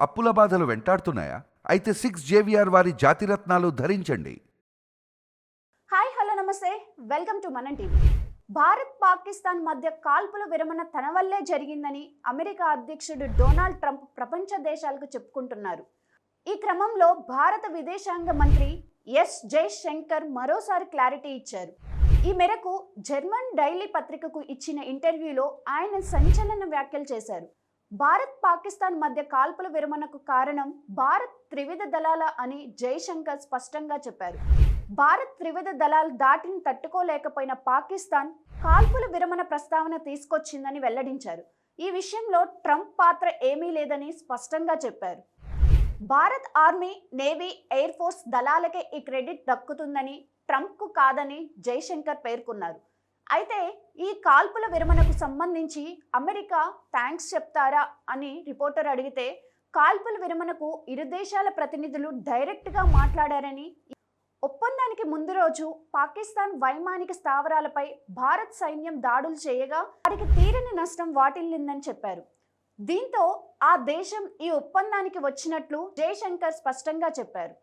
అప్పుల బాధలు వెంటాడుతున్నాయా? అయితే 6 JVR వారి జాతిరత్నాలు ధరించండి. హాయ్ హలో నమస్తే, వెల్కమ్ టు మనం టీవీ. భారత్ పాకిస్తాన్ మధ్య కాల్పుల విరమణ తన వల్లే జరిగిందని అమెరికా అధ్యక్షుడు డొనాల్డ్ ట్రంప్ ప్రపంచ దేశాలకు చెప్పుకుంటున్నారు. ఈ క్రమంలో భారత విదేశాంగ మంత్రి ఎస్ జైశంకర్ మరోసారి క్లారిటీ ఇచ్చారు. ఈ మేరకు జర్మన్ డైలీ పత్రికకు ఇచ్చిన ఇంటర్వ్యూలో ఆయన సంచలన వ్యాఖ్యలు చేశారు. భారత్ పాకిస్తాన్ మధ్య కాల్పుల విరమణకు కారణం భారత్ త్రివిధ దళాల అని జైశంకర్ స్పష్టంగా చెప్పారు. భారత్ త్రివిధ దళాలు దాటిని తట్టుకోలేకపోయిన పాకిస్తాన్ కాల్పుల విరమణ ప్రస్తావన తీసుకొచ్చిందని వెల్లడించారు. ఈ విషయంలో ట్రంప్ పాత్ర ఏమీ లేదని స్పష్టంగా చెప్పారు. Bharat army, navy, air force దళాలకే ఈ క్రెడిట్ దక్కుతుందని, ట్రంప్కు కాదని జైశంకర్ పేర్కొన్నారు. అయితే ఈ కాల్పుల విరమణకు సంబంధించి అమెరికా థ్యాంక్స్ చెప్తారా అని రిపోర్టర్ అడిగితే, కాల్పుల విరమణకు ఇరు దేశాల ప్రతినిధులు డైరెక్ట్గా మాట్లాడారని, ఒప్పందానికి ముందు రోజు పాకిస్తాన్ వైమానిక స్థావరాలపై భారత్ సైన్యం దాడులు చేయగా వారికి తీరని నష్టం వాటిల్లిందని చెప్పారు. దీంతో ఆ దేశం ఈ ఒప్పందానికి వచ్చినట్లు జైశంకర్ స్పష్టంగా చెప్పారు.